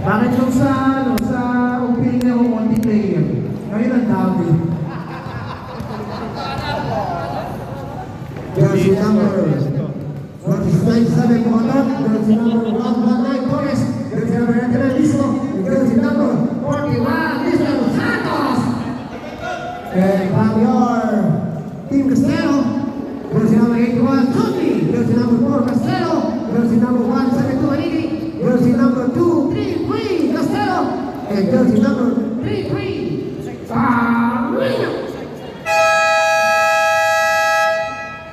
Bakit yung sa opening na multiplayer? Ngayon ang dami. Jersey number 47 Mohamed, jersey number 119 Torres, jersey number 99 Lisco, jersey number 41 Lisco Santos. And from your team Castelo, jersey number 81 Tuti, jersey number 4 Castelo, jersey number 172 Anigi, jersey number 233 Castelo, and jersey number 33 Carino.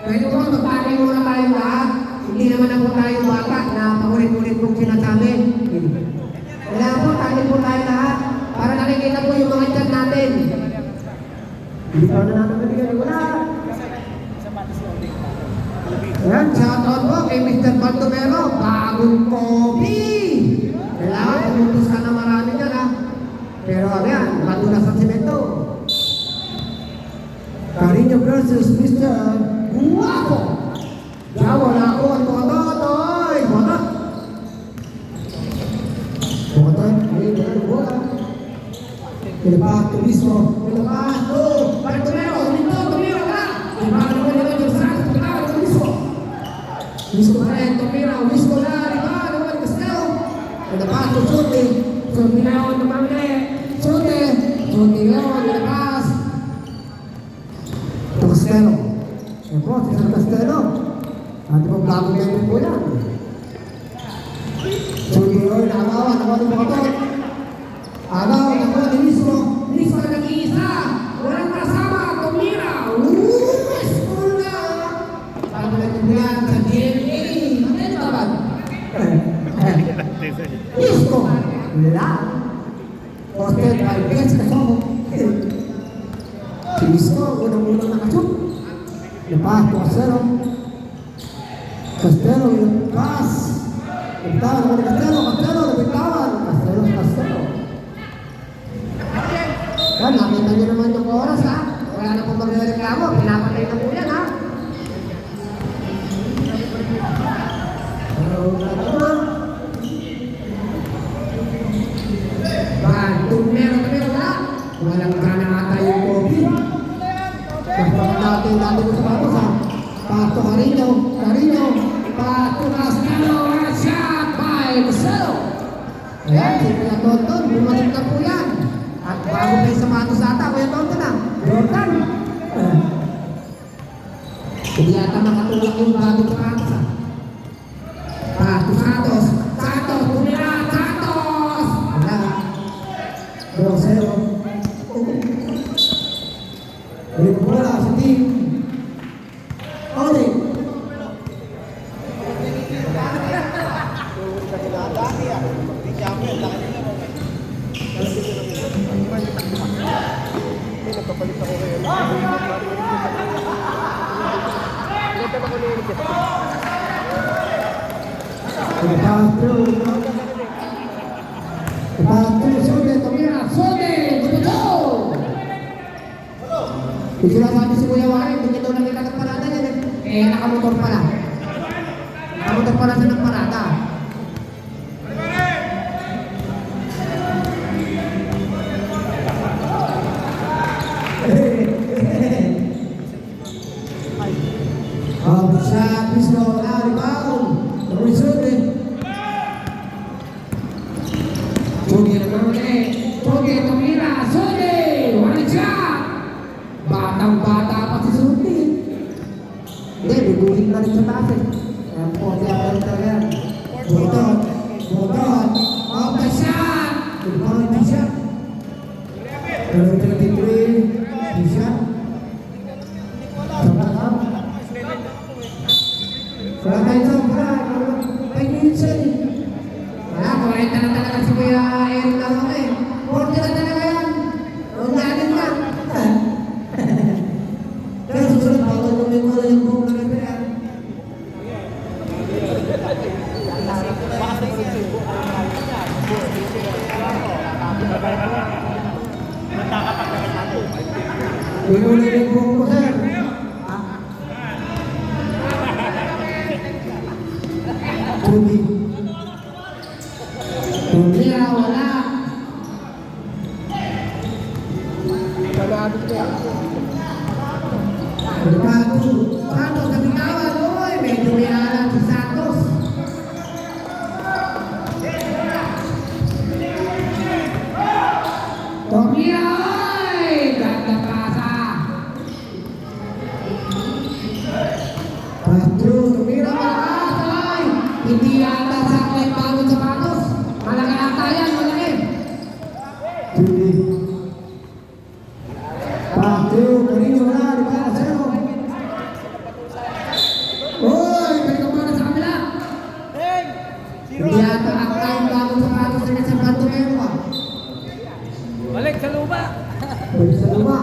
Pwede po, magpapay muna tayong lahat. Hindi naman ako tayo bata na paulit-ulit kong sinasabi. Kaya po, tayo po tayo lahat para nakikita po yung mga chat natin. Hindi pa na natin nabigyan. Wala. Ayan, shoutout po kay Mr. Baldomero. Bagong coffee. Kailangan pumutos ka na marami dyan ha. Pero ayan, madulas ang simento. Carino versus Mr. Guapo. Jawa na ako ang totoy. Bola. Bola. Ayun, bola. Pinapato mismo. Pinapato. Baldomero. Dito, tumira ka. Pinapato mo nila yung saan. Pinapato mismo. Mismo pa rin. Tumira. Mismo na. Pinapato mo nila Castelo. Pinapato. Sote. Sote na ako naman eh. Sote. Sote na ako. Pinapas. Castelo. Yan po, si San Castelo. At po, bago meron po yan. Junior, nakawan, ako ng mga to. Agaw, ako, Nilisco. Nilisco na nag-iisa. Walang kasama, tumira. School na. Bago natin yan sa DNA. Ano ba ba? Nilisco. Wala. Posted by Pets Kasomo. Si Nilisco, unang-unang nakasok. Lepas Castelo. Castelo yung pass. Bitawan naman ni Castelo. Castelo na bitawan. Castelo. Yan, nakita nyo naman yung oras ha. Wala na pong magreklamo. Pinapatay na po yan ha. Tumero na. Walang gana ata yung Kobe. Dati ko sa batos ha. Pato Carino. Pato Castelo. Shot by Castelo. Ayan, si Kuya Tonton. Bumalik na po yan. At bago pa yung sapatos ata, Kuya Tonton ha. Jordan. Hindi ata makatulak yung bago sapatos ha. Pato Santos. Tumira. Santos. Wala. 2-0. Balik bola sa team. Oli. Kung sinasabi si Kuya Warren, hindi daw nakita ng parada niya. Nakamotor pala. Nakamotor pala siya ng parada. Shot, Pisco, rebound. Rizzote. Jogi naman ulit. Jogi, tumira. Sote! One shot! Batang-bata pa si Sote. Hindi, biguling na rin sa taas eh. Ayan po, di ako rin talaga yan. Botot. Off the shot! Rebound, the shot. 33, the shot. Wala tayo sa para. Tayo yun siya eh. Wala, 40 na talaga si Kuya Eric lang ako eh. 40 na talaga yan. Huwag natin lang. Kaya susunod, bawal mo may mga yung buong na yan. Pinuli yung buong mo, sir. Rudy. Tumira, wala. Santos sa bitawan. Uy, medyo may alam si Santos. Tumira, oy! Ganda pasa. Pastro, tumira, malakas, oy! Hindi yata sa akin bagong sapatos. Malaki ata yan, malaki. Judy. Pastro, kanino wala, di ba? Zero. Uy, balik ka muna sa kabila. Hindi yata ata yung bagong sapatos na sa Bantumero, ah. Balik sa lupa. Balik sa luma.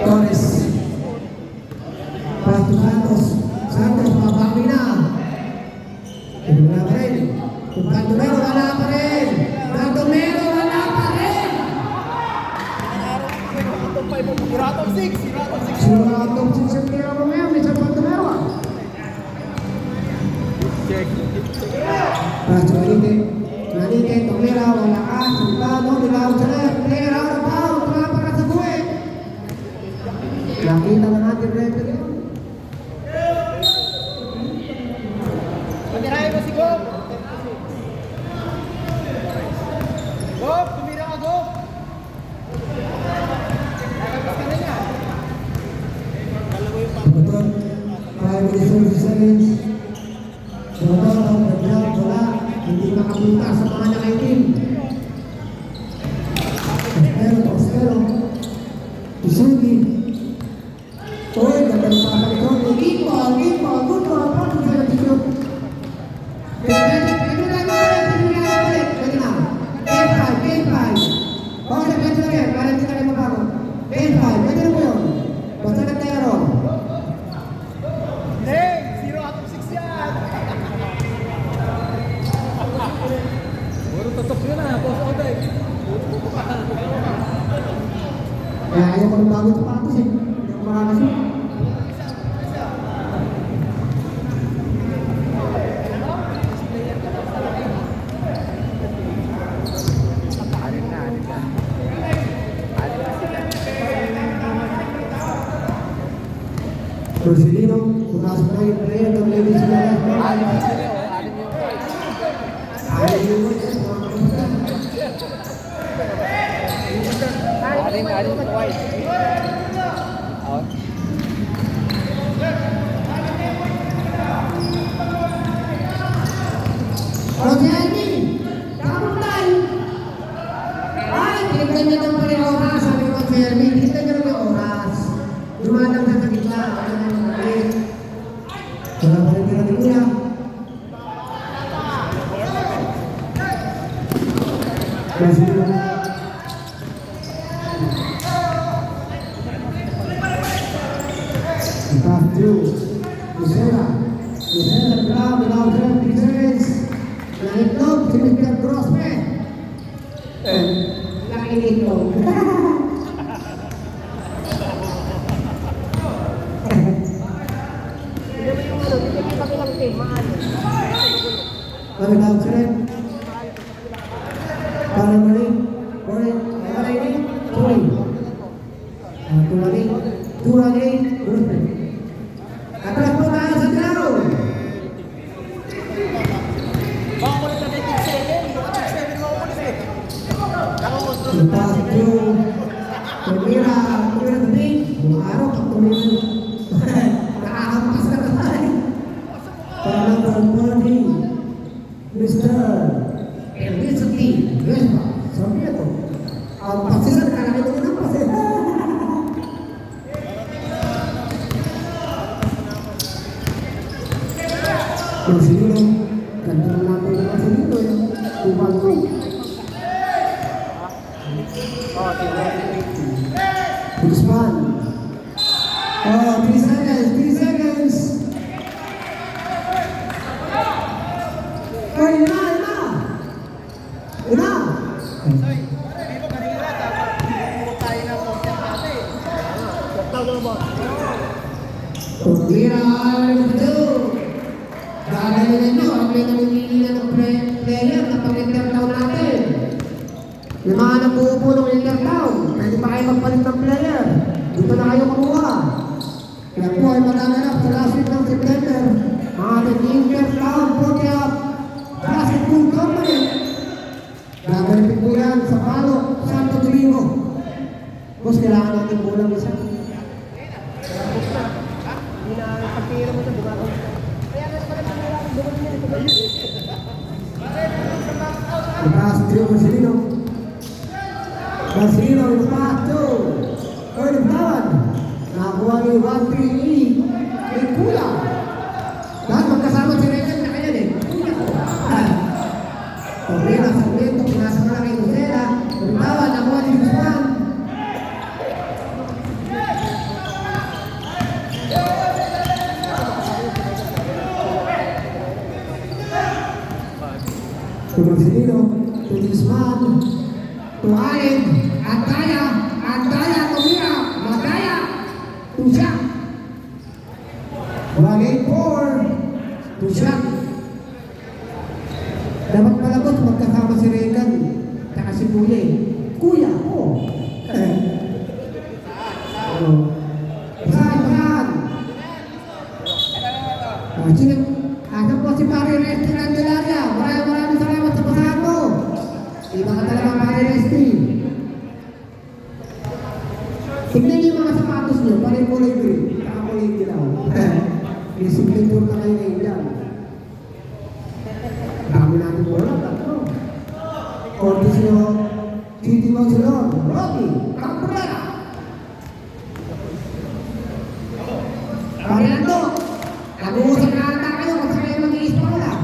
Torres. Pasto Santos. Santos, mabawi na. Wala pa rin. Bantumero, wala pa rin. Bantumero, wala pa rin. Siratong 6. Siratong sinsentero mo ngayon, may isang Bantumero, ah. Check. Pasto Manike, Tumira, wala ka. Sultano, nilaw sa left. Player out of bounds. Tumapa ka sa buhay. Nakita na natin referee. Pagkirahin mo si Gob. Gob, tumira ka, Gob. Lalabas ka na niya. Betul, 5 minutes seconds. Betul, bergerak bola, hindi makapunta sa mga nakaitim. Postero, Isugi. Uy, ganda ng pasang ito. Good ball, good ball. Paano siya nag-shoot? Pwede na. Game 5. Okay, pwede na rin. Para hindi na rin mabago. Game 5, pwede na po yun. Basta nagtayaro. Hey, 0 out of 6 yan. Puro tutok yun ah, post out eh. Kaya ayaw ko ng bago sapatos eh. Hindi ako makakasya. Porcelino, pumasok na yung player ng ladies na ayaw yung Aling white. Out. Rogelmi, kamu tayo. Ay, tinignan niya ng pala yung oras. Sabi ko, Rogelmi, tinignan niya ng oras. Dumadang sa gitna. Wala pa rin pera ni Kuya. Porcelino. Pass through. Lucera, ground, without 30 seconds. Naitlog, si Mr. Grossman. Nakinitlog. Without 7. Para maling. Turani, Grossman. Atras po tayo sa Claro. Baka mo lang na 97. 97 mo ulit eh. Pass through. Tumira sa big. Buong araw, pag tumira. Nakakampas na tayo. Para number 40, Mr. Felicity Vespa. Sabi ito. Ang pasisan, kalaki ito ng pasisan. Porcelino, ganda na natin yung Porcelino yung upang ko. Oh, Guzman. Oh, 3 seconds, 3 seconds. Oh, yun na, yun na. Yun na. Tumira, ano ito? Gagawin nyo, ang may namimili na natin bulang isa. Hindi na pagtira mo sa bumaon. Kaya nga pala tumira ako bumaon niya. Lepas Trio Marcelino. Marcelino lepas tu. Early lawan. Nakuha ni 1-3 ini. May kuya. Lahat magkasama si Regan na kanya din. Kuya ko. Torrera, Sarmiento, pinasa ko na kay Lucena. Early lawan, nakuha ni Guzman. To Marcelino, to Guzman, to Allen, Andaya, tumira, Magaya, to Jack. 1-8-4, to Jack. Dapat malabot magkasama si Regan, tsaka si Kuya eh. Kuya ko. Bahan. Agad po si Pari Resti Candelaria. Maraming salamat sa pasahan mo. Iba ka talaga Pari Resti. Tignan niyo yung mga sapatos niyo. Pari kulay green. Saka kulay dilaw. May signature na kayo ngayon dyan. Dami natin mo lang. Ortiz nyo. City Barcelona. Rocky Cabrera. Pariando. Nag-uusap na ata kayo kung saan kayo mag-i-ispa ko lang.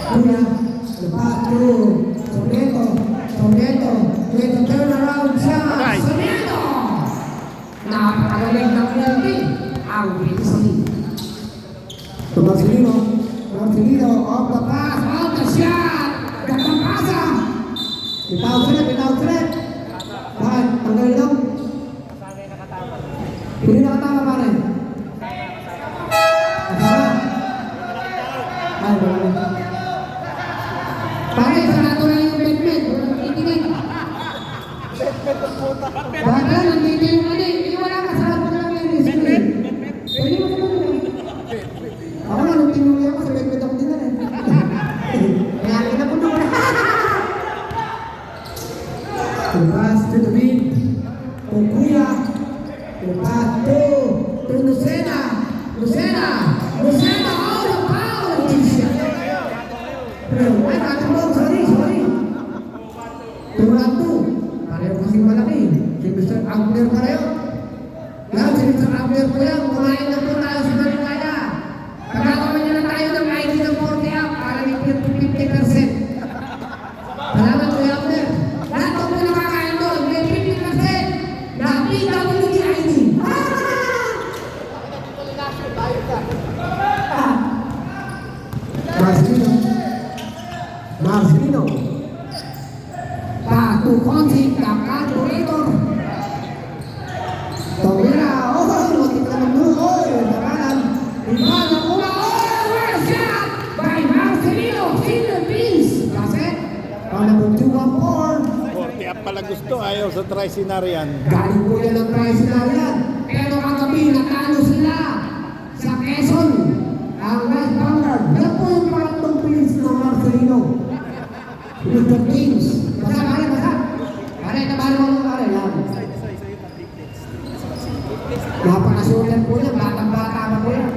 Kuya, lepas tu, Sarmiento, turn around siya, Sarmiento! Napakagaling ng penalty, ang Vinci. Marcelino, off the pass, off the shot, gandang pasa. Bitaw sulit. Bakit? Tanggalin lang. Hindi nakatama pare. Kasama. Ay, wala. Pare, sarado na yung bedmed. Walang titingin. Baka, nandito yung ano eh. Hindi wala ka, sarado na lang yung screen. Pwede mo naman. Ako nga, nung tinuli ako sa bedmed ako din na rin. Kaya kinapuno ko na. Lepas to the beat, to Kuya, lepas to Lucena, all the power, sorry. Turatu, pareho kasing malaki, si Mr. Abner pareho. Yan, si Mr. Abner po yan, kumain na po tayo sa Manikaya. Pagkakaman niya na tayo ng ID ng 40 up, para may 50%. Salamat po, Abner. Lahat po nakakain doon, may 50% na PWD ID. Marcelino. Patu Conti, calculator. Tomira, matik naman mo, nakalan. Ibang una, well shot by Marcelino, Philippines. Kasi, panabot 2-4. 40 up pala gusto, ayaw sa Tricenarian. Galing po yan ang Tricenarian. Pero kagabi, natalo sila sa Quezon. Ang Red Vanguard. Yan po yung parang Prince ng Marcelino. With the teams. Basa. Pare, nabalo mo pare. Yan. Napakasulat po yan. Batang-bata pa po yan.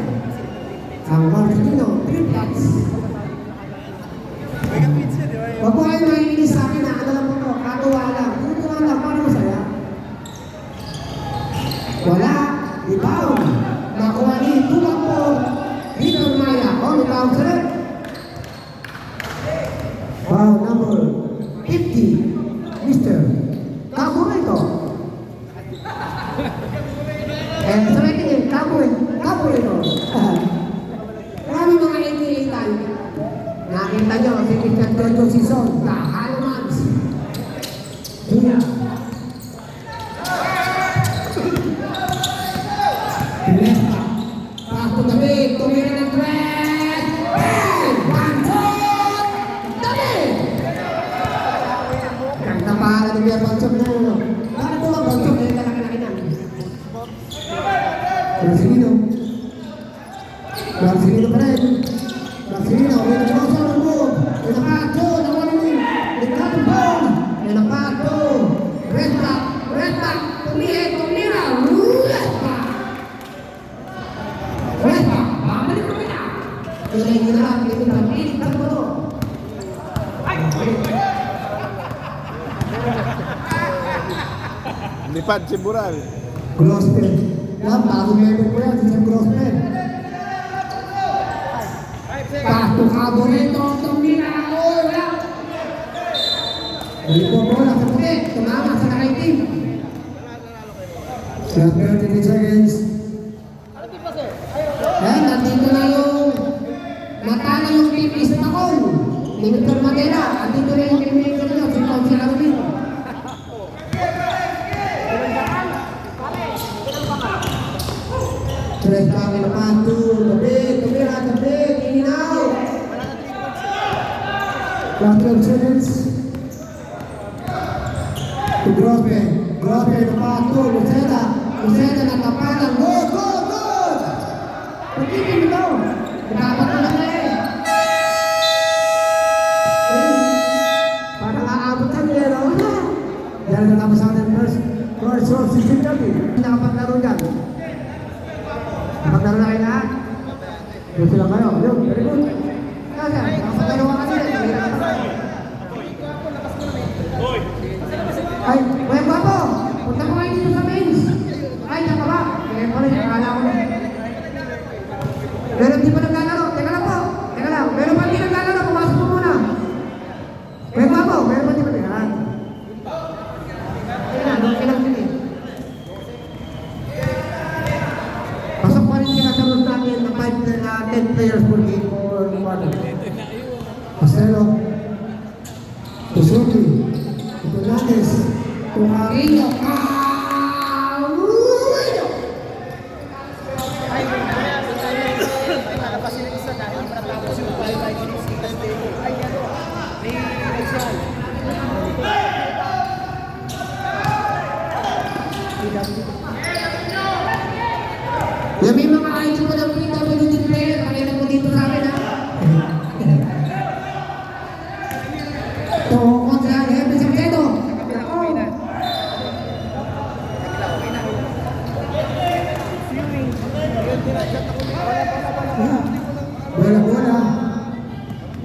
Ang Marcelino, triplets. Huwag po kayo mahihinis sa akin na ano lang po ito. Katuwa lang. Katuwa lang. Paano masaya? Wala. Rebound. Nakuha ni Tumak po. Peter Maya. Rebound sila. Foul number 50. Mr. Caburito. Sabi tingin, Caburito. Maraming mga AKA tayo. Nakita nyo, si Mr. Jojo Sison, the Halmans. Hina. Pinesta. Pasto gabi, tumira ng thread. And one shot. Gabi! Ganda pa ni Pierre Bansog na ano. Bakit po ang Bansog? Kaya kalaki-laki na. Marcelino pa rin. Marcelino, may nagpasa ng Sultan. Pilit sa puno. Lipad si Bural. Grosper. Yan, bagong member po yan, si Sam Grosper. Pato Caborito, tumina. Oh, wala. Dito bola sa puti. Tumama sa nakaitim. Just 30 seconds. Yan, nandito na yung natala yung team Ismakol. Limitor Matera. Nandito na yung team Maker nyo. Si Ponce Arubin. Tres kami na pato. Tabi. Ininaw. Last 12 seconds. To Grosper na pato. Lucena na tapanan. Good! Pagkipin ito. Dapat na lang eh. Parang aabot ka niya, no? Yan na tapos sa atin first source si Sinabi. Nakapaglaro dyan. Nakapaglaro na kayo lahat. Doon sila kayo. Yun, very good. Nakapaglaro ka kasi. Ay, kuya Guapo. Punta ko kayo dito sa mains. Ay, naka ba? Kaya pa rin, akala ko na. Pero hindi pa naglalaro. Teka lang po. Meron pa hindi naglalaro. Pumasok po muna. Kuya Guapo, meron pa hindi pa naglalaro. Kailang din eh. Pasok pa rin kinasaroon namin na 10 players per game or one. Marcelo. Tusuki. Tunanes. Tumarino. Yan may mga ID po ng PWD player. Pakita po dito sa amin ha. Ito, kontra Hepe Sagredo. Bola.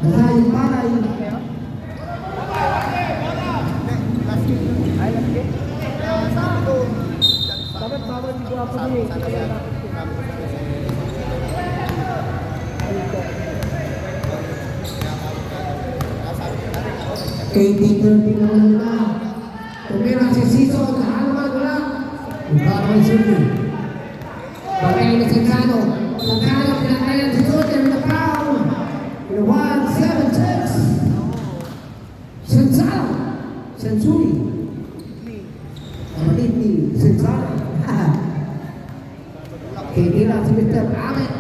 Palay. Dapat di Guapo din eh. Kaya dapat KT-13 na muna. Tumira si Sison. Halaman wala. Ibabay Sudi. Bagay na Sensano. Sensano pinatayan si Sudi with the foul. In 1-7-6. Sensano. Sensuri. Kapatid ni Sensano. KT lang si Mr. Ahmed.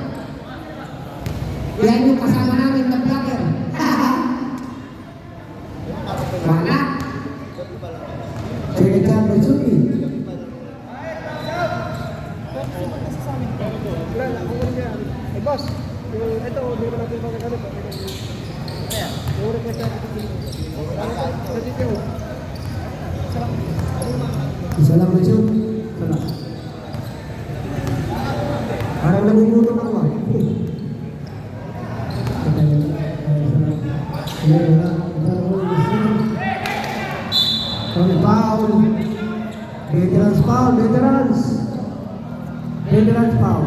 Yan yung kasama namin na vlogger. Wala. Sige ka, Suki. Eh boss, ito, hindi ko natin pagkakalip. Yung request natin sa DPO. Isa lang na siya. Salah. Parang namumutok ako. Foul. Veterans foul. Veterans foul.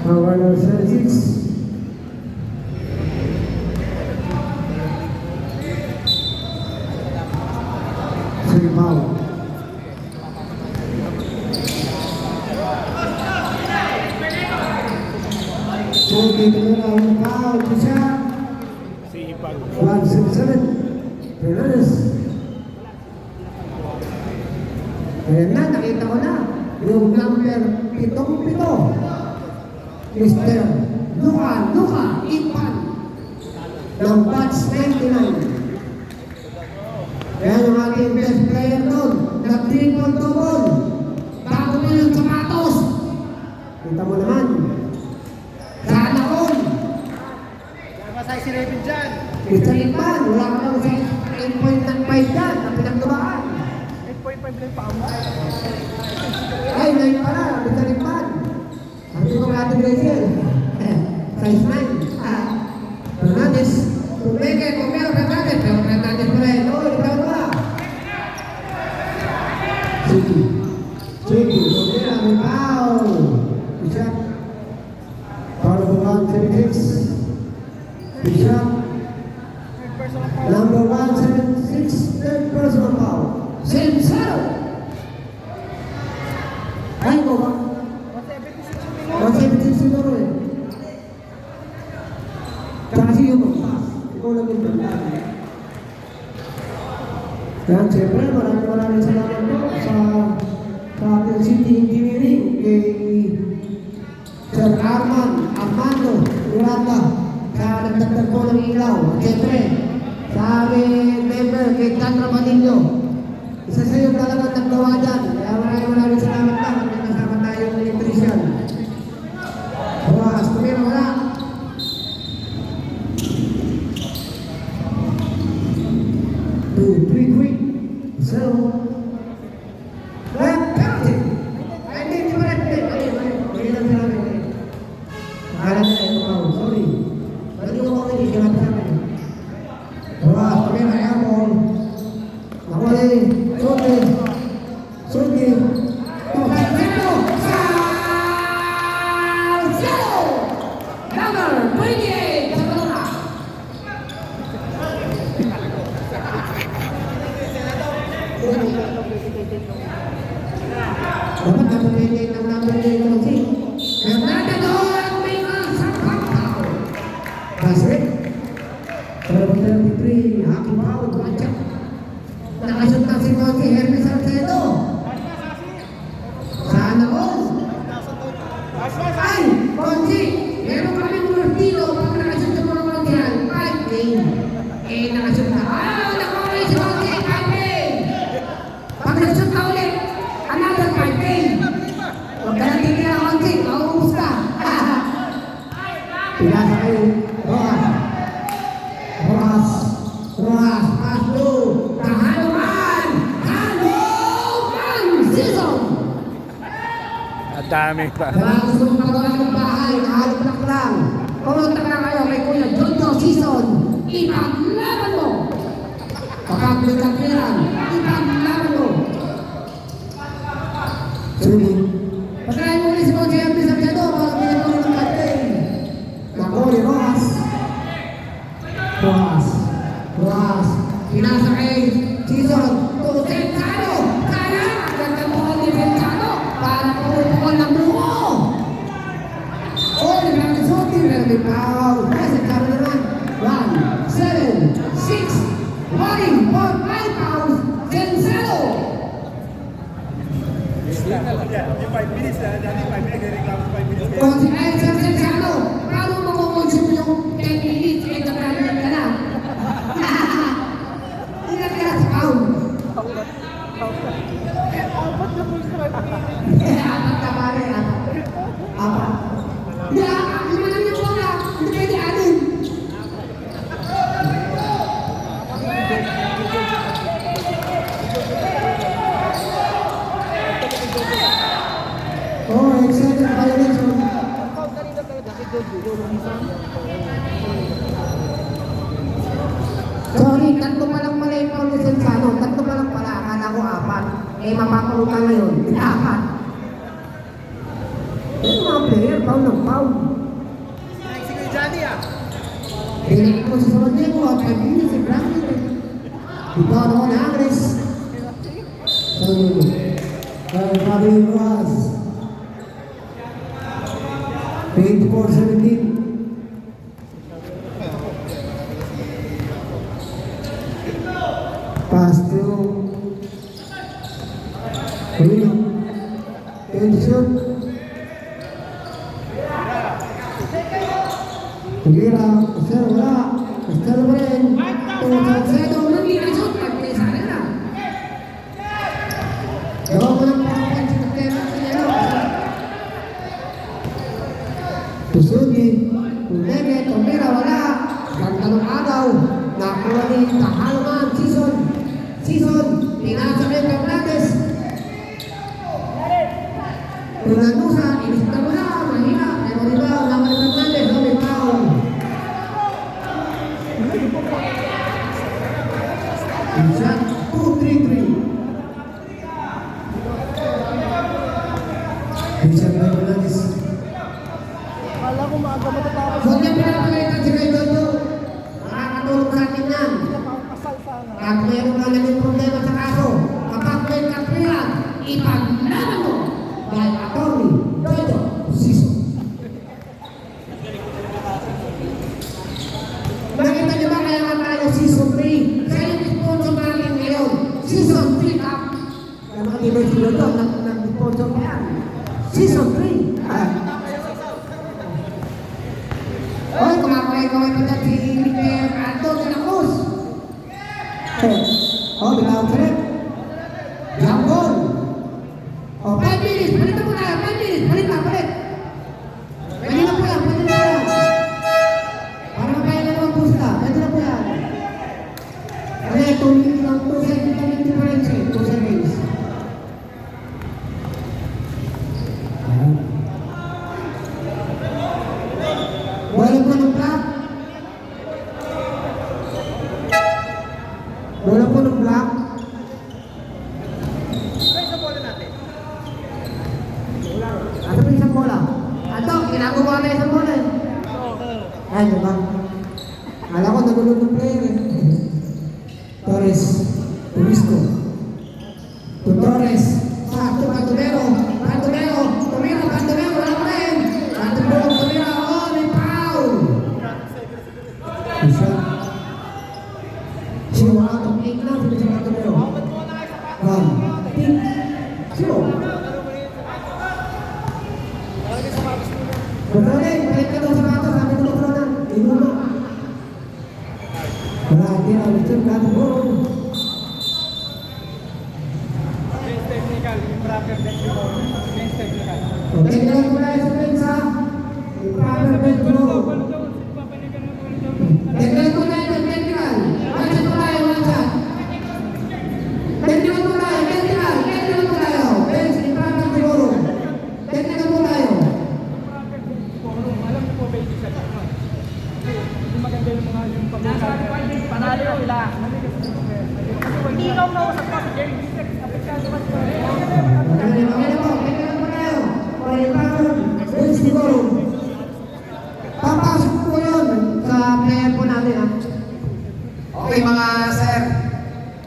Warner 76. Sige foul. So, dito na ang foul. Isa. Si Ipag. 1-7-7. Fernandez. Ayan na, nakita ko na. Yung number 7-7. Mr. Luca Ipan. Ng batch 99. Ayan yung ating best player doon. Nag-triple-double. Bago mo yung sapatos. Kita mo naman. Sana all. Masay si Revin dyan. Mr. Ipan, wala ka lang sa 8.95 dyan na pinagdabaan. 8.5 lang pa ako. Ay, 9 pala, Mr. Ipan. Ang tulong natin, Rachel. Tricky. Tondera may foul. Bishop. Foul number 176. Bishop. Number 176. Third personal foul. Sensado. Ay, ko ba? 176 siguro eh. Kasi yung mag-pass. Ikaw lang yung mag-pass. Kaya siyempre, maraming salamat po sa ating City Engineering kay Sir Armando Miranda sa nagdagdag po ng ilaw. At siyempre, sa aming member kay Tandra Manillo. Isa sa iyo talagang naggawa dyan. Kaya maraming salamat lang. May kasama tayong electrician. Bukas, tumira wala. Two, three, quick. So, penalty. Hindi pa rin. Hindi lang sa amin. Akala na ito pa. Sorry. Balik mo ako hindi ka sa amin. Bukas, tumira airborne. Nakuli. Sugi. Salcedo! Number 28 sa Balona. Dapat napapilin ng number 8 ng team. Fernando Almeida sa pangkaw. Basket. 33, hockey foul, matchup. Nakashoot na si Monty Hermes Salcedo. Sana all. Ay, Monty, meron kami Martino pag nakashoot na mga Monty yan. 5 game. Nakashoot na. Nakuha si Monty, 5 game. Pag nakashoot na ulit, another 5 game. Huwag ka lang tingin na Monty, mauubos ka. Pinasa kayo. Rojas, Paslo, Tahanuman season! At dami pa. Kaya gusto mong magawa ng bahay, nahalap lang. Pumunta ka na kayo kay Kuya Jojo Season. Ipaglaban mo! Kapag-kapiliran, ipaglaban mo! Sige. Pagkain mo ulit si Coach Hermes Salcedo para pinagawin ng kapten. Nakuli, Rojas. Pinasa kay Season. Tutentado! Kaya! Ganda mo ang Tutentado! Para pumupukol ng buko! Oh, naglang suti. Naglang foul. Kasi karo naman. 1, 7, 6. Warning for 5 fouls. Sensado! Yung 5 minutes na, dati 5 minutes, reklamo 5 minutes. Kung si Elsa Sensado, paano makukonsume yung 10 minutes? Eh, nagkaroon ka na. Hindi na kaya sa foul. Apat na pare, apat. Lima lang yung bola. Hindi pwede anin. Oh, excited violation. Sorry, tatlo pa lang pala yung foul ni Sensano. Tatlo pa lang pala. Akala ko apat. Mapapulutan ngayon. Apat. Yung mga player, foul ng foul. Pinagin ko sa sunod niya ko. 5 minutes, grabe. Ito ano ko na, Agnes. Fabi Rojas. 24-17. Pass to Rino. And shoot. Tugira, Castelo wala. Castelo pa rin. Salcedo, hindi na shoot. Pag-play sana na. Gawa ko ng pangkapan si Castelo. Tusugi. Tulege, Tugira wala. Ganda ng agaw. Nakuha ni Tahanuman Season. Pinasa kay Fernandez. Pinanusa, inisita mo na. Mahina. Pero di ba, naman ng Fernandez. May foul. Shot 2-3-3. ipaglaban mo by Attorney Jojo Siso. Nakita niyo ba kaya nga tayo Season 3? Kaya yung sponsor natin ngayon, Season 3 Cup. Kaya mga tibay sila doon, nag-sponsor pa yan. Season 3. Oy, kumakaway-kaway pa dyan si Miguel Anton de la Cruz. Oh, biglang trip. Jambon. Oh, 5 minutes. Balik na po tayo. 5 minutes. Balik na, balik. Pwede na po yan. Pwede na po yan. Para mapaya na naman po sila. Pwede na po yan. Kasi 2 minutes lang. 2 seconds lang yung difference. 2 seconds. Wala po ng black. Wala po ng black. Ano po isang bola? Ato, ginagawa na isang bola eh. Ay, diba? Alam ko nagulog ng player eh. Torres, Turisco. To Torres. Sakto, Cantumero. Cantumero. Tumira, Cantumero. Wala pa rin. Cantumero, tumira. Oh, may foul. Isa. Zero out of 8 lang. Sila si Cantumero. 1. 0. Kontrolin, balik ka daw sa bata, sabi ko kontrolan. Inulo. Wala, hindi na, return ka ng ball. Bench technical, improper bench ball. Bench technical. Technical mo na sa pensa. Improper bench ball. Technical mo na yung technical. One shot mo tayo, one shot. Technical mo tayo, technical. Technical mo tayo. Bench, improper siguro. Technical mo tayo. Alam mo po, baby, sa kanya. Hindi maganda yung mga yung pag-usapan. Panalo yung ila. Hindi ikaw kausap pa si Jerry Bisek. Apektado ba siya? Okay na po, technical mo tayo. O, improper bench siguro. Papasok po yun sa player po natin ha. Okay mga sir,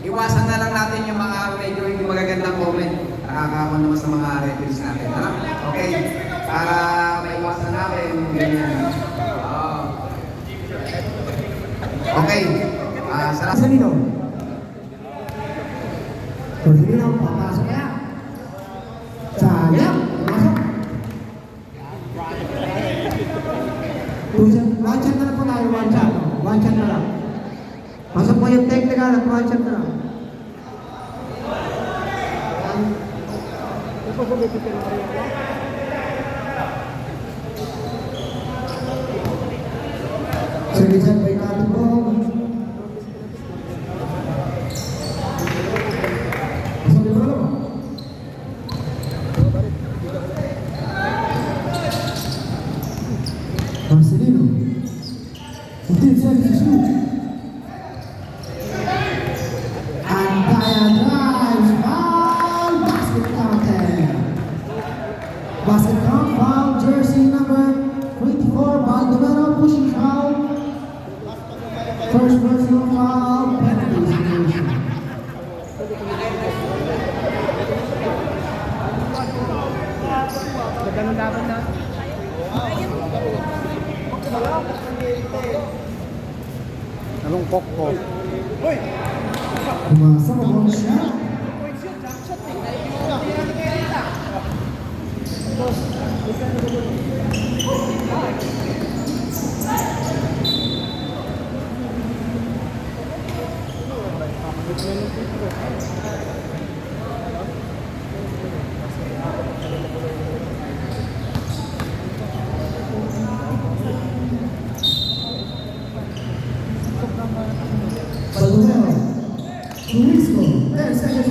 iwasan na lang natin yung mga medyo hindi magagandang comment. Nakakakuha naman sa mga referees natin. Ano? Okay? Para maiwasan natin yung ganyan. Okay. Salamat. Salino. Salino, papasok kaya. Sayang, pasok. One shot na lang po tayo, one shot. One shot na lang. Pasok po yung technical at one shot na lang. Servisan by Kato po. Pasok yung balo. Marcelino. Until service shoot. And Daya drives foul. Basket counted. Basket count foul. Jersey number 24. Baldomero pushing foul. First personal foul. Penalty situation. Ganun dapat na. Anong kok ko? Kumasa mo bang siya? Baldomero. Turisco. 10 seconds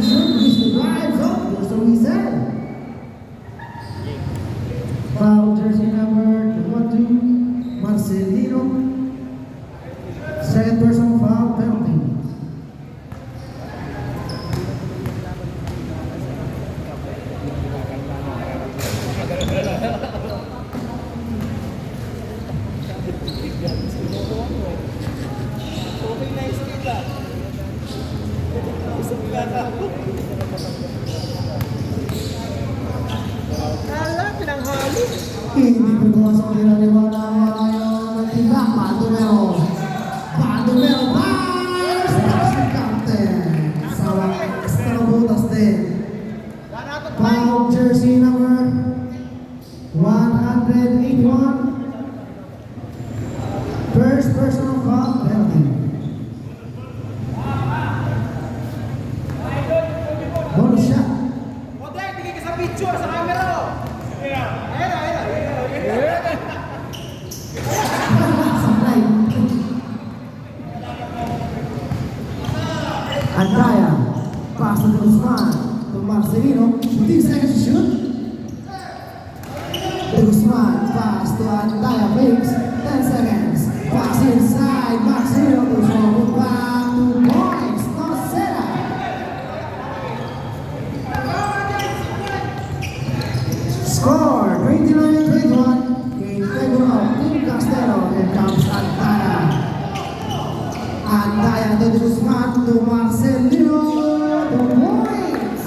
Bonus shot. Model, tingin ka sa picture, sa camera ko. Ayan. Supply. Andaya. Pass to Guzman. To Marcelino. 15 seconds to shoot. Guzman. Pass to Andaya. Fakes. 10 seconds. Pass inside. Marcelino to score. Back to points. Nocera. Score 29-21 in favor of Team Castelo. Here comes Andaya. Andaya to Guzman to Marcelino. The points.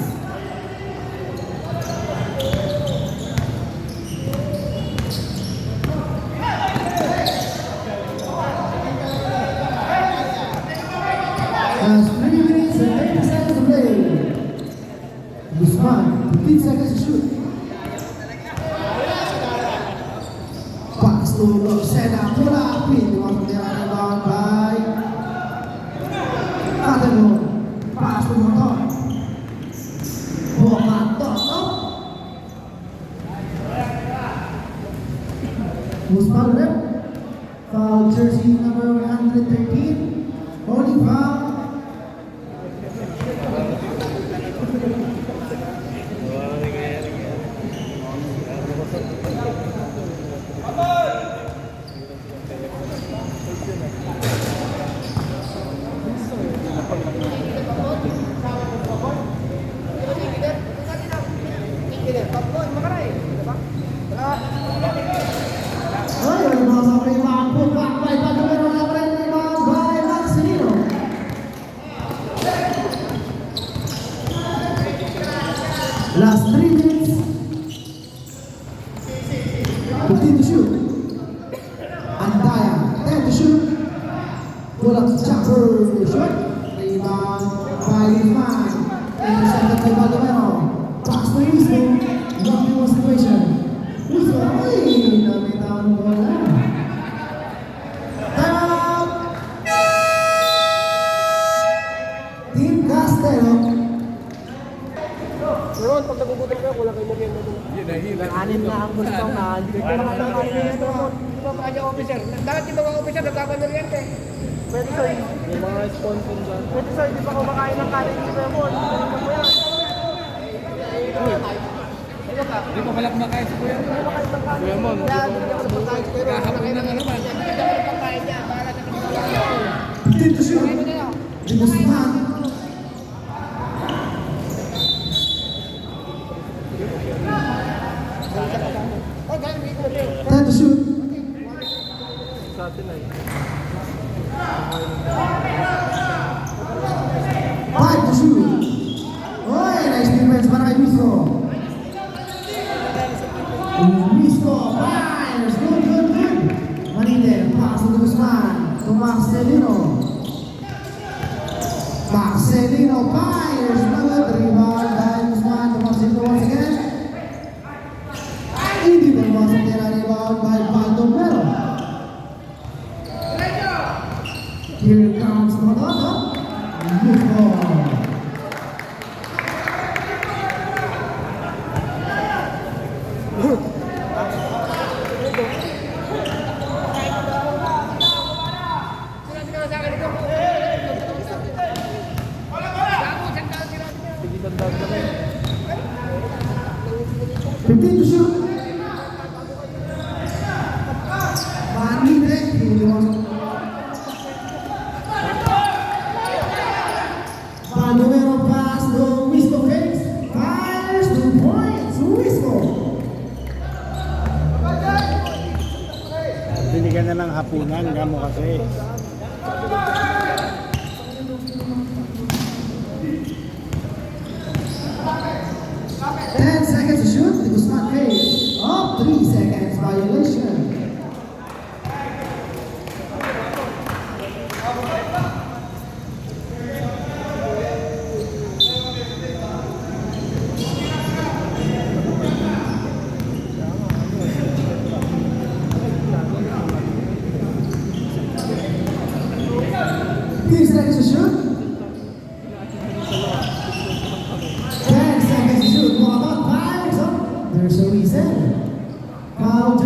As 3 minutes and 30 seconds to play. Guzman, 15 seconds to shoot. Pass to Lucena, bola pin, was rebound by Catano. Pass to Motor. Motor, Guzman left. Foul jersey number 113. Holding foul. Ay, ang mga sa rebound po, back by Padumero, rebound by Marcelino. Last 3 minutes. 15 to shoot. Andaya, 10 to shoot. Pull up jumper, shot. Rebound by Guzman. Intercepted by Padumero. Pass to Rizzo. One situation. Rizzo, ay, nabitawan ng bola. Time! Team Castelo. Meron, pag nagugutom ka, wala kayo merienda doon. Anim na ang gusto na. Hindi ko naman ang merienda doon. Di ba kanya officer? Dapat yung mga officer nagkaka-merienda eh. Pwede sir. May mga sponsor dyan. Pwede sir, di ba kumakain ng kanin ni Memon? Hindi ko naman po yan. Hindi pa pala kumakain si Kuya. Kuya Mon. Yan, hindi ako napagkain. Pero Kahapon na naman. hindi ako napagkain niya. Para na kami. 15 to shoot. Guzman. Oh, ganun, hindi ko rin. 10 to shoot. Sa atin ay. 5 to shoot. Oy, nice defense para kay Misco. Misco, fires. Good. Maninde, pass to Guzman. To Marcelino. Marcelino fires. Good rebound by Guzman to Marcelino once again. Hindi na masok nila rebound by Baldomero. Here comes Mototo. Misco. Hindi tandaan kami. 15 to shoot. Maninde. Baldomero pass to Misco Fakes. Fires 2 points. Misco. Binigyan na ng hapunan, gamo kasi. 10 seconds to shoot. The Guzman Fakes. Up 3 seconds violation.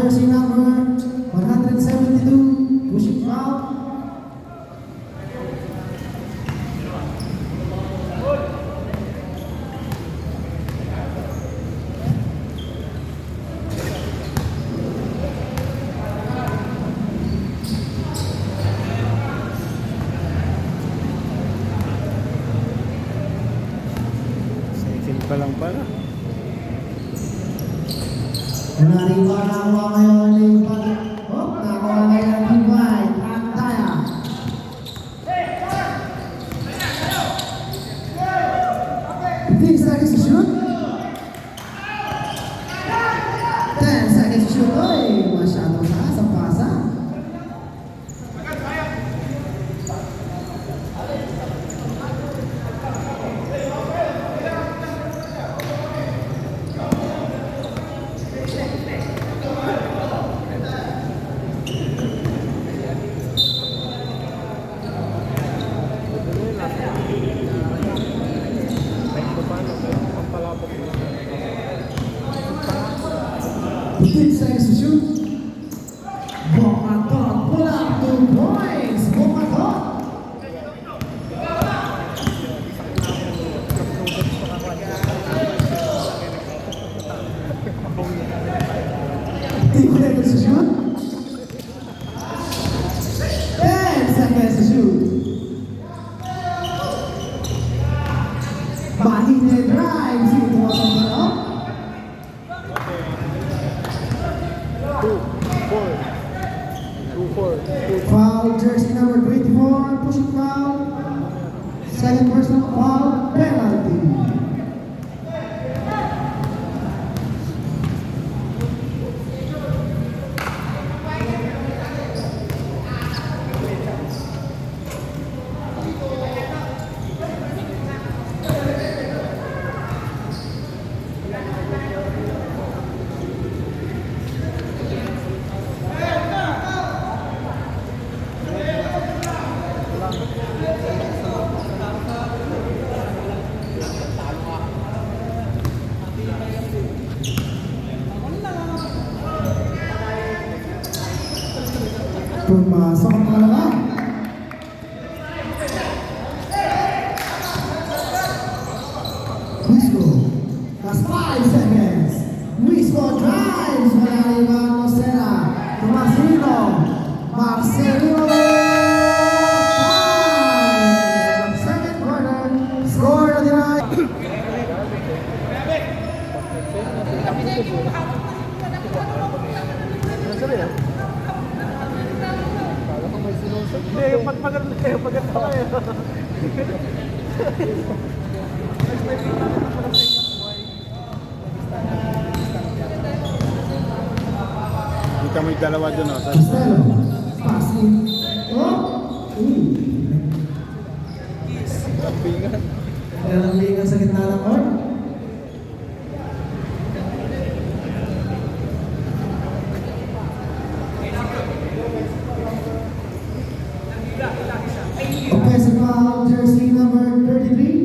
jersey number 172, pushing foul. Second pa lang pala. Nariwa na ako ngayon yung nakawa ngayon ang Pibay, Antaya. 15 seconds to shoot. 10 seconds to shoot. Oy, masyadong taas ang pasa. Pampalapok mo. 15 seconds to shoot. Bokatot, pull up 2 points. Bokatot. Fifteen seconds to shoot. 10 seconds to shoot. Mahine drives into a ball. 2-4. Foul, jersey number 24, pushing foul. Second personal foul, penalty. Pumasok ang pangalawa. Wisco, last 5 seconds. Wisco drives, wala na Ivan Mosera. Tomasino, Marcelino. 5. Second quarter, score na dinay. Hindi, yung pagpaganda kayo. Kita mo yung dalawa dun, oh. Costello, passing. Oh! Pinanambingan sa gitna ng court. Offensive foul, jersey number 33.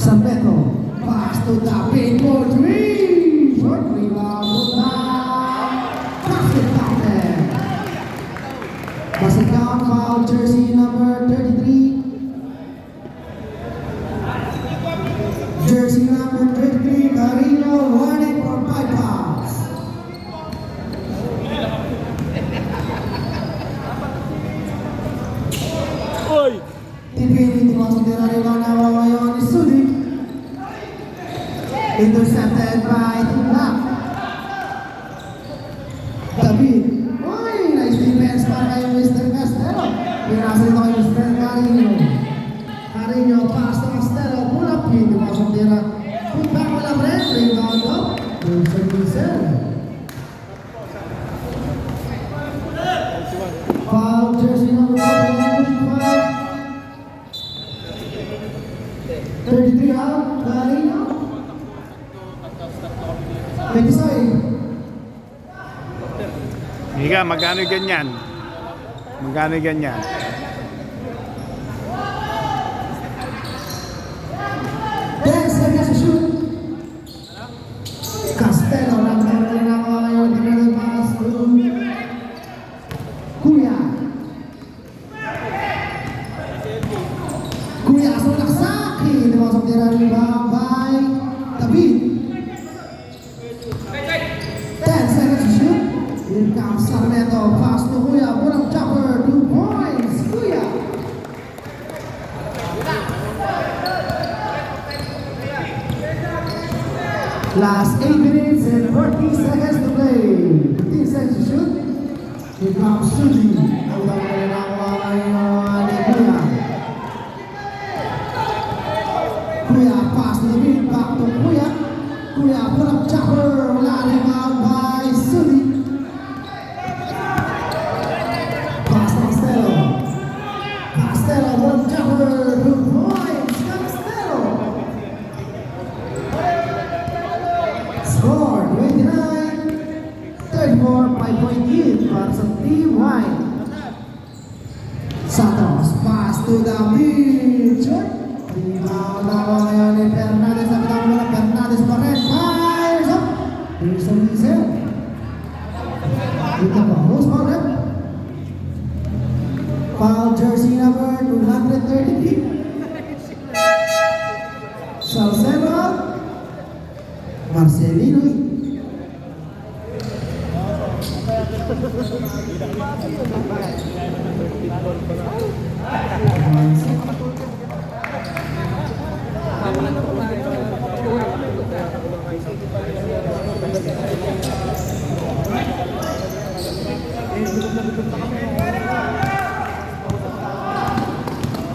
Sampeto, pass to the paint for 3. Short rebound, basket counted. Basket count, foul, jersey number 33. Jersey number 33, Carino, warning for 5 fouls. Oy! Tipini, tumasok din ang rebound na wawayon ni Sudi. Intercepted by Tinlap. David. Uy, nice defense para kay Mr. Castelo. Pinasa ito kay Mr. Carino. Carino, pass to Castelo. Pull up, hindi pasok tira. Put back on the break. Rebound up. Wilson. Foul, jersey number 45. 33 out, Carino. Betisoy. Higa, magkano ganyan? Magkano ganyan? Dance seconds to shoot. Castelo ng Terminal ngayon. Dinali pass to Kuya. Kuya Sulaksaki. Dimasok dinali by David. 10 seconds to shoot. Here comes Sarneto. Pass to Kuya. Pulang jumper. 2 points. Kuya. Last 8 minutes and 40 seconds to play. 15 seconds to shoot. Here comes Suzy. Ang dami na ngayon ni Kuya. Kuya pass to the mid. Back to Kuya. Kuya pull up jumper. Wala rebound by Suzy. Pass to Castello. Castello pull up jumper. 2 points. Castello. Score 29-34, 5-point lead para sa Team White. Santos, pass to David. Rebound na ngayon ni Fernandez. Nakita mo na Fernandez pa rin. Fires up. Here's a reason. Dito pa, who's foul red? Foul jersey number 233. Salcedo. Marcelino.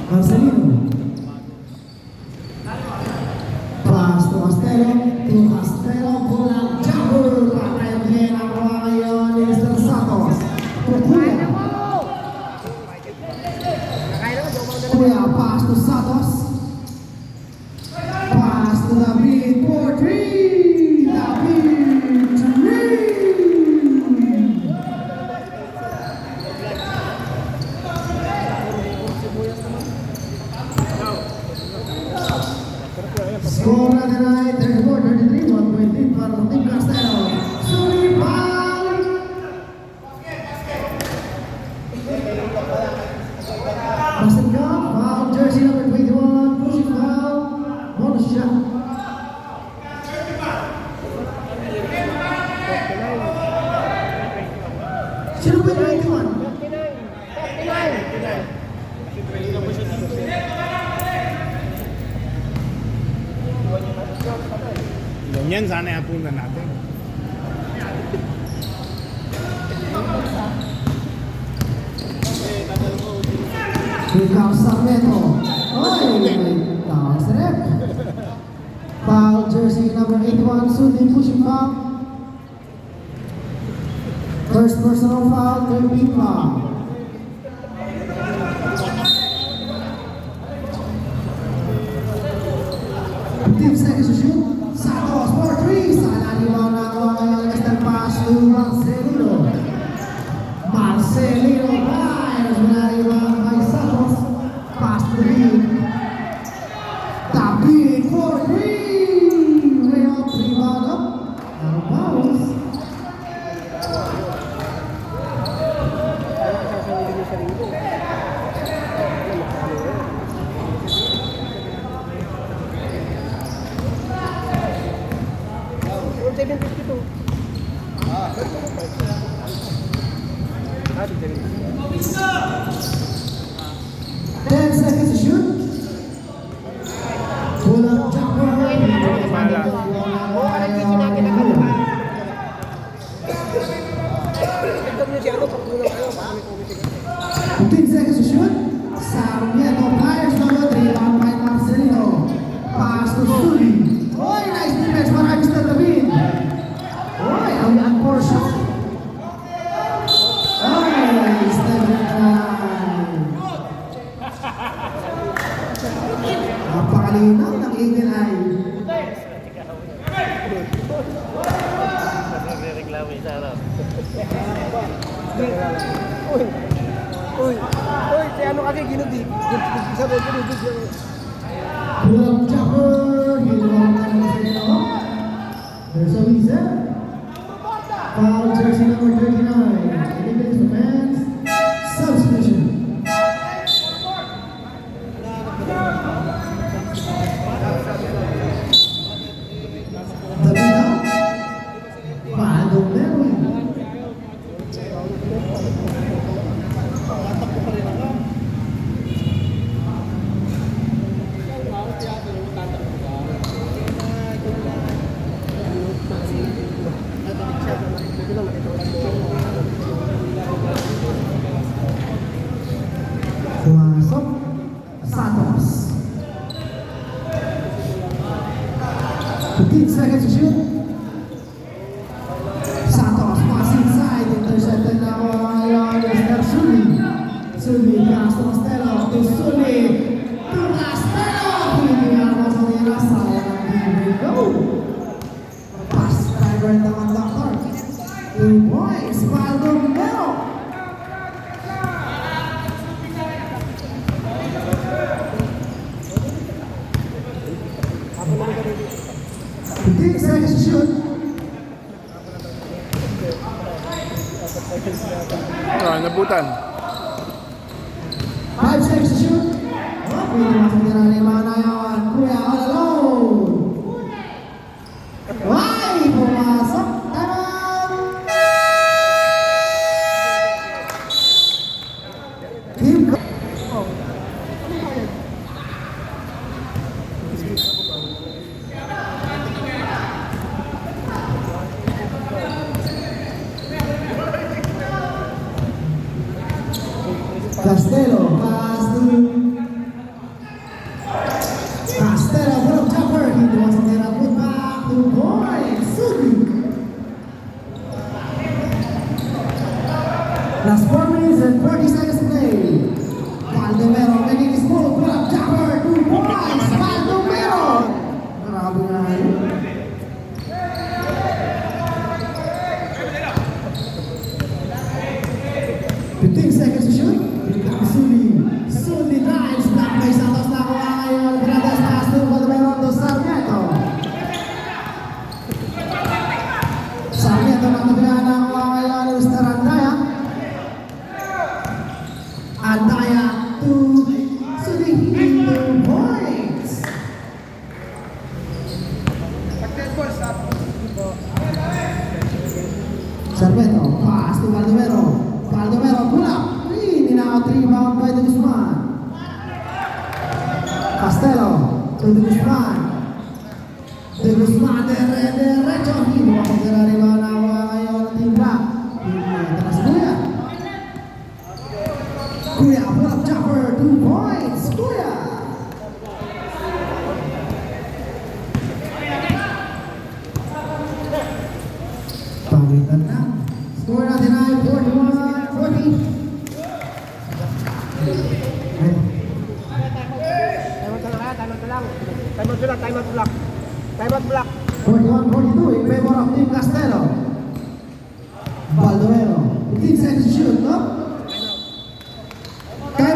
Marcelino. Pass to Castello. To Castello. Pulang jumper. Patay din ang mga ngayon ni Mr. Santos. Kuya. Kuya, pass to Santos. Pass to David for 3. David 3. Score natin ay 34-33, 1 point lead para sa Team Castello. Sulipal! Bastard ka, foul, jersey number 21, pushing foul, bonus shot. Sino ba yung 21? Ganyan sana yung punan natin. Here comes Sarneto. Oy! Foul sa rep. Foul jersey number 81, Suzy pushing foul. First personal foul, third team foul. Team seconds to shoot. Santos for 3. Sana rebound na ngayon. Extend pass to Marcelino. Marcelino fires. Wala rebound by Santos. Pass to David. David for 3. Way up, rebound up. Out of bounds. Ten seconds to shoot. Pull up jumper. Fifteen seconds to shoot. Sarmiento fires number 3 on by Marcelino. Pass to Suzy. Oy, nice defense para Mr. David. Oy, ang unfortunate. Oy, Stephen. Napakalinaw ng Eagle Eye. Uy, si ano kasi ginugid. Sa mo ginugid yung... Pull-up jumper. Hinawa ka naman sa inyo. There's a reason. Foul jersey number 39. Illegal defense. Substitution. Davina. Pado Merwin. Pumasok. Santos. 15 seconds to shoot. Santos pass inside. Intercepted na ako ngayon. Mr. Sully. Sully pass to Castelo. To Sully. To Castelo. Hindi ako sa nila. Sayang ang game. Go. Pass driver naman Doctor. 2 points. Valdo Mero. Fifteen seconds to shoot. Nabutan. 5 seconds to shoot. Oh, pwede masang tira na yung mga nayawan. Kuya, all alone. Why? Pumasok. Team go. Castelo, pass to Castelo, full jumper. He wants to get a put back to points. Sugi. Last 4 minutes and 30 seconds to play. Valdemero making his move, pull up jumper, 2 points. Valdemero. Grabe nga yun. Seconds to shoot. Sully drives back by Santos na kuha ngayon. Pinagdas pass to Valdemero to Sarmiento. Sarmiento na nabihan na kuha ngayon. Mr. Andaya. Andaya to Sully. 2 points. Sarmiento pass to Valdemero. Valdemero pull up. Now 3 rebound by the Guzman. Castelo to the Guzman. The Guzman derecho. Hindi mo ako rebound na ngayon ng team back. Takas Kuya. Kuya pull up jumper. 2 points. Kuya. Pawitan na. Score natin ay 41-40. Time out block. 41-42 in favor of Team Castelo. Baldomero. 15 seconds to shoot, no? Kaya!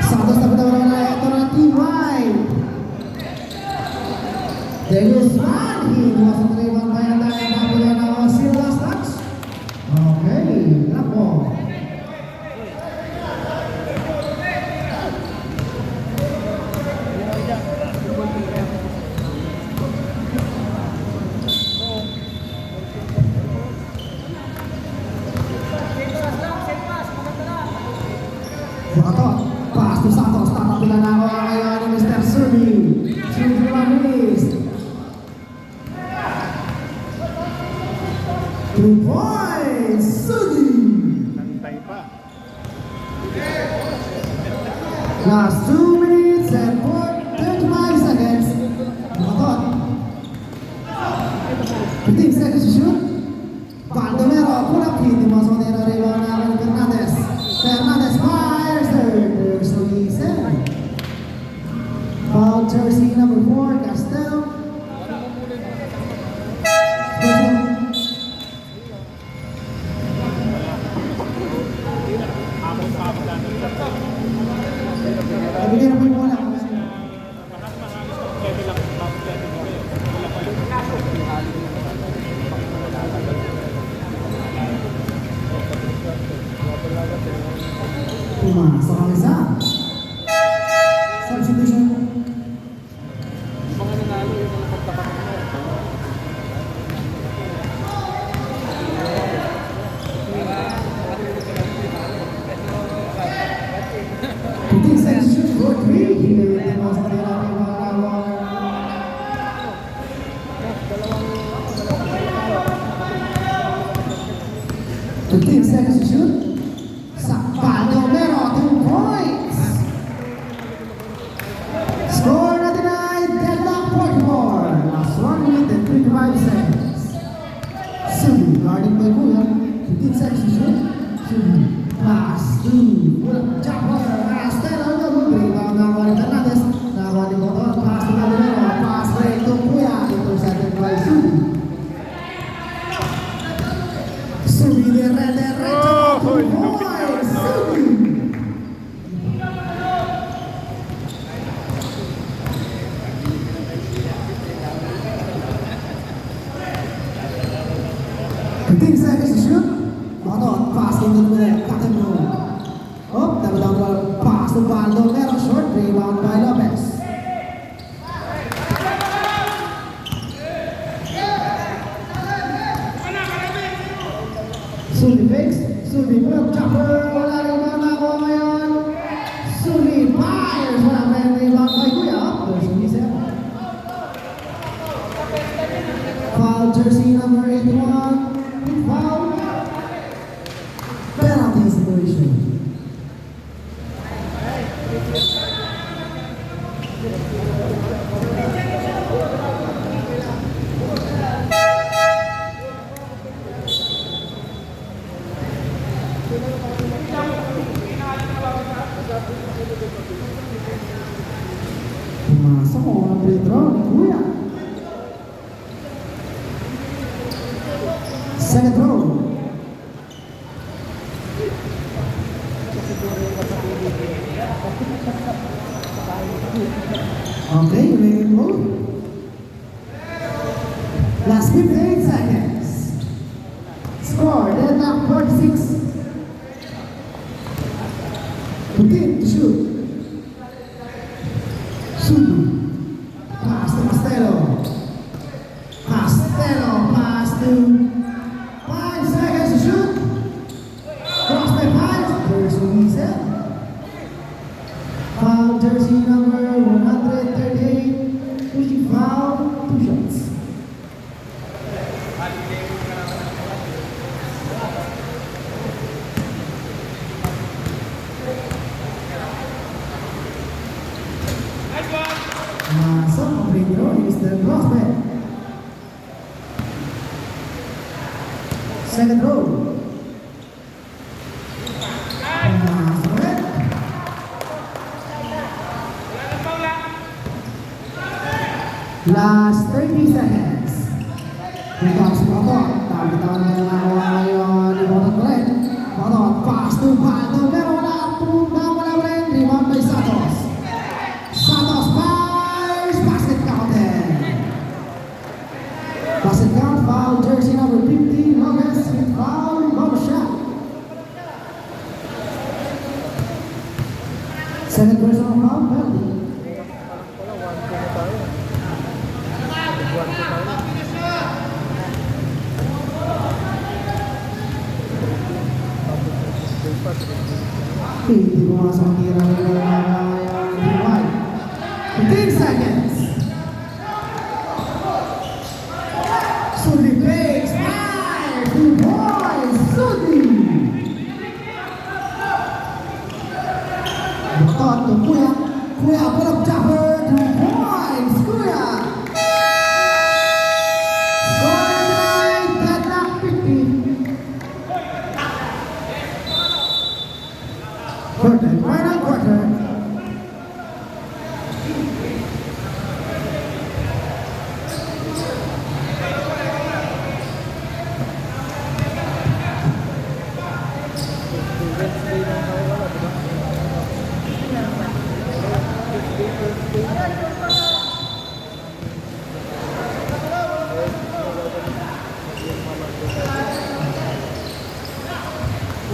Santos na patawaran na ito ng Team White. De Guzman, he wasn't able by a line na ng Silva Stocks. Okay, lapo. Santos, pass to Santos, tatapilan na ako ngayon ni Mr. Sully. Sully Ramirez. 2 points, Sully. Nantay pa. Last 2 minutes and 35 seconds. Santos. 15 seconds to shoot. Baldomero, pull up hit. Dimasok nila rebound na kay Fernandez. Fernandez fires third. There's no easy. Foul jersey number 4, Castell. Nabigyan na po yung bola. Pumasok ang isa. Substitution. Mga nanalo yung mga pagkakataon mo. 15 seconds shoot for 3. Dimasok nila kay Malawang. 15 seconds to shoot. Baldomero, 2 points. Score natin ay deadlock 44. Last 1 minute and 25 seconds. Subi, guarding by Kuya. 15 seconds to shoot. Subi, pass, 2. Jumper, Castell, double rebound na Juan Fernandez. Nakuha ni Motor, pass to Baldomero. Pass break to Kuya. Intercepted by Subi. Subi, derecho, 2 points. Subi. Fifteen seconds to shoot. Motor, pass to the Captain Blue. Oh, double down pass to Baldomero, short rebound by Lopez. Subi fakes, Subi pull up jumper, wala rebound na ako ngayon. Subi fires, wala pa yung rebound by Kuya. There's a miss. Foul jersey number 81. Foul. Penalty situation. Pumasok ko ang free throw ni Kuya. Second throw. Okay, we move. Last 58 seconds. Score, deadlock 46. 15 to shoot. Subi. Pass to Castello. Castello, pass to 5 seconds to shoot. Cross by 5. There's Luisa. Foul jersey number 138. Pushing foul, 2 shots. Masuk ang free throw ni Mr. Rosberg. Second row. Masuk ulit. Last 30 seconds. Dito ang si Motor. Tabi-tawa na yung nakuha ngayon ni Motor ulit. Motor, pass to Baldomero. Wala rin. Rebound by Santos. Santos fires. Basket counted. Basket count. Foul jersey number 15. Lopez with foul. Bump shot. Second personal foul. Penalty. Hindi pumasok ang tira ng 15 seconds. Subi fakes, fire, 2 points, Subi. Batot to Kuya. Kuya, pull up jumper, 2 points, Kuya.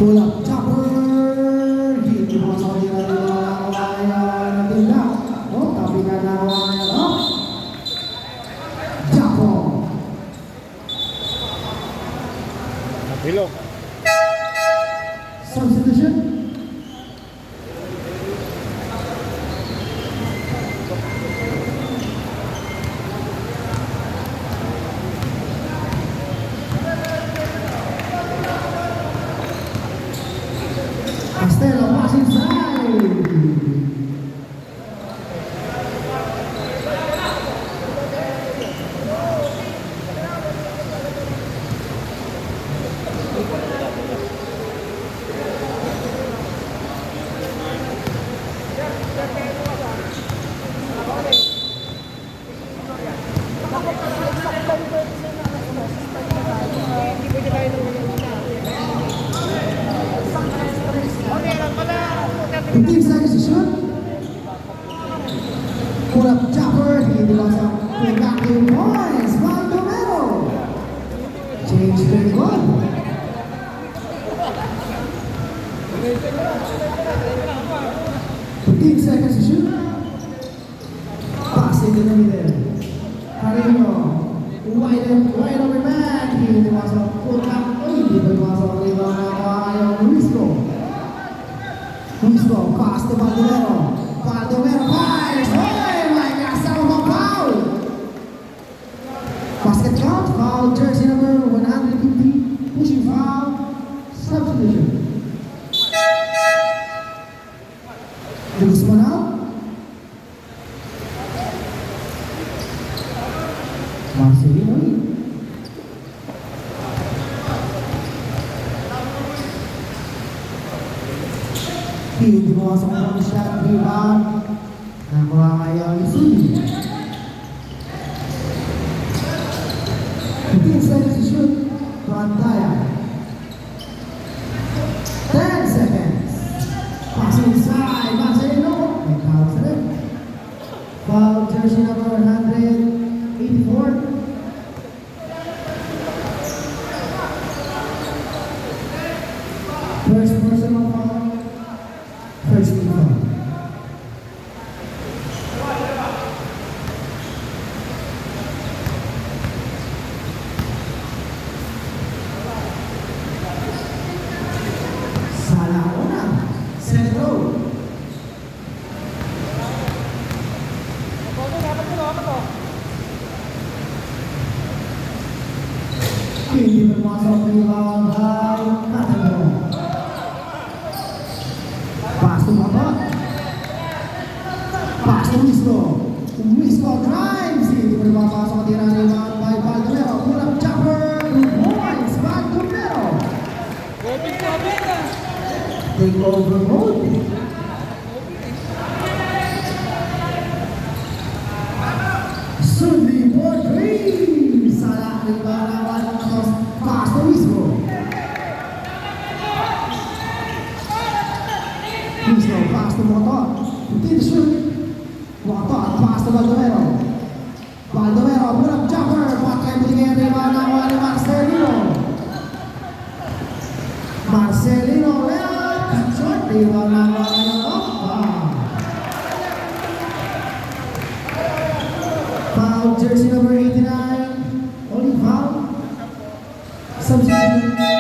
Pull up chopper. Hindi mo sa kanila rin ang kawayan ng tinda. Oh, tapi ka na kawayan. Oh. Japo. Bilog. Substitution. Castelo pass inside. Hindi pwede tayo nung una. 15 seconds to shoot. Pull up chopper. Hindi mo sa pagkakang points. Baldomero. Change the goal. 15 seconds to shoot. Pass into the middle. Carino. Wide open man. Hindi mo sa pagkakang. Hindi mo sa pagkakang. Luisco, pass to Baldomero. Baldomero fires. Oh my God, sama foul. Basket count, foul, jersey number 150, pushing foul, substitution. Lose one out. Marcelino. Hindi mo sa mga shot, rebound. Nakuha ngayon, Sudi. 15 seconds to shoot. Pantaya. 10 seconds. Passing inside. Marcelino. May foul sa rin. Foul, jersey number 184. First personal foul. First team foul. Salah una. Centro. Hindi bermasuk rebound by Catano. Pass to Mabot. Pass to Wisco. Wisco drives. Hindi bermasuk tira rebound by Baldomero. Pull up jumper. 2 points. Baldomero. Take over mode. Sudley for 3. Salah rebound atas. Pass to Wisco. Wisco pass to Motor. Continue shoot. Motor pass to Baldomero. Baldomero pull up jumper. Pakai berikan rebound awal Marcelino. Marcelino lewat shot rebound awal foul jersey number 89. Only foul. Substitution.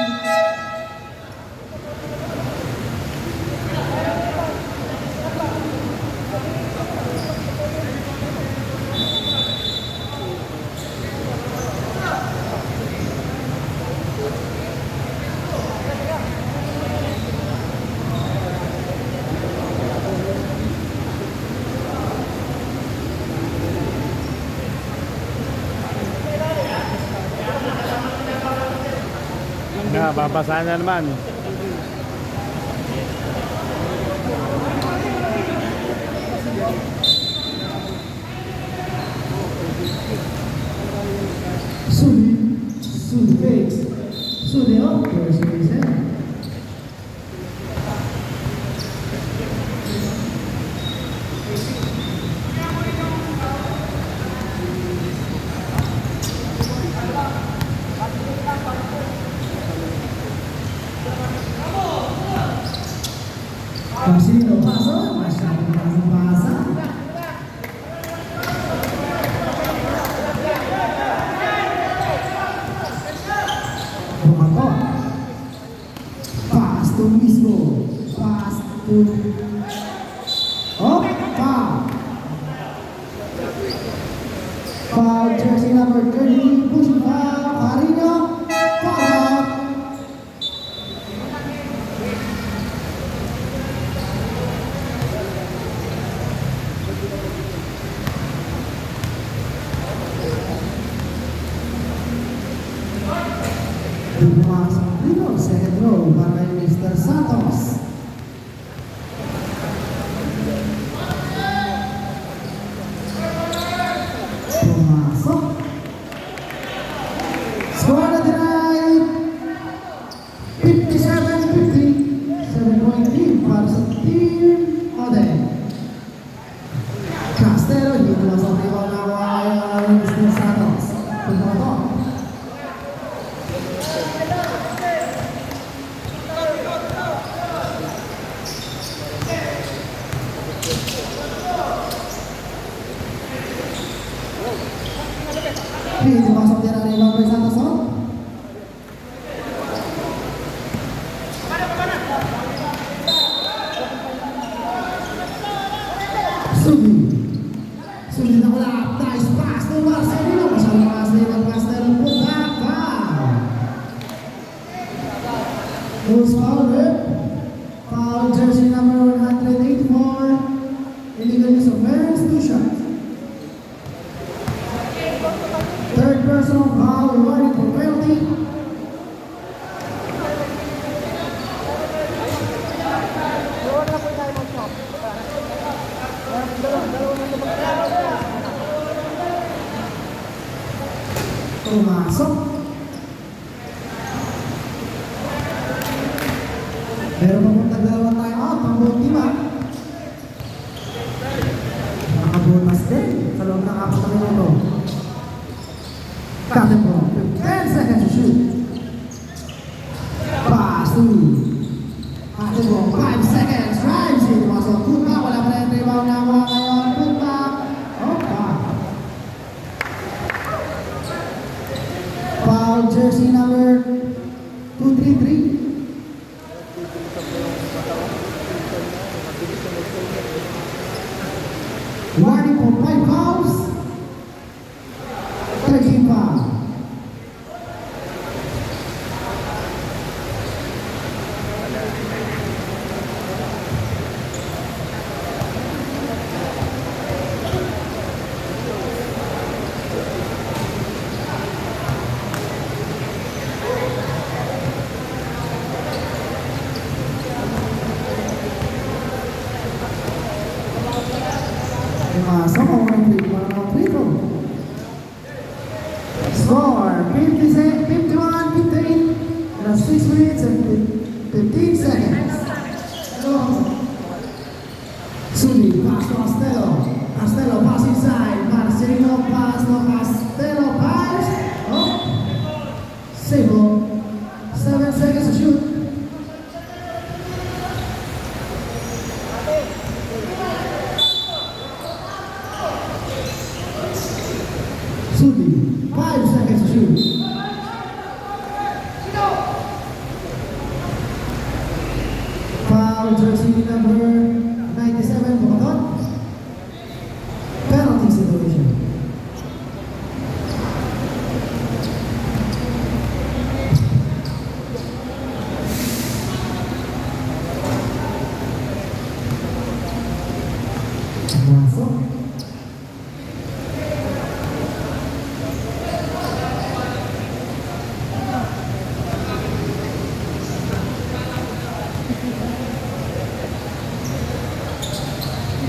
Na, babasa na naman. Sudi fakes. Sudi up. There's his hand. number 30, pushing foul, Carino, foul out. Pumasok dito, second row para kay Mr. Santos. Pumasok. Score na tonight, 57-50. 7-point lead para sa Team Oden. Castelo, hindi pumasok na iba na kay Mr. Santos. Pumasok. Hindi pumasok din ang ibang Mr. Santos. Subi na wala. Nice pass to Marcelino. Masyadong pass na ibang Castelo. Putak pa. Who's foul rip? Foul jersey number 184. Illegal use of Merens, 2 shots. Third personal foul, rewarded for penalty. Doon na po tayo mag-shop. Dalawa na naman. Pumasok. Meron pa pong tagdalawang time out, pang-buong lima. Nakabutas din sa loob ng 4 na minuto. Catembro, 10 seconds to shoot. Pass to Catembro, 5 seconds. Drives in, pumasok. Puta, wala pa rin rebound na ako ngayon. Puta. Opa. Foul jersey number 233. Warning for 5 fouls. 13 foul. Pumasok ang mga free throw. Score 51-58 in 6 minutes and 15 seconds. Subi, pass to Castelo. Castelo pass inside. Marcelino pass to Castelo pass. Oh, save ball. 7 seconds to shoot. Subi, 5 seconds to shoot. Foul jersey number 97, Bukatot. Penalty situation. Masuk.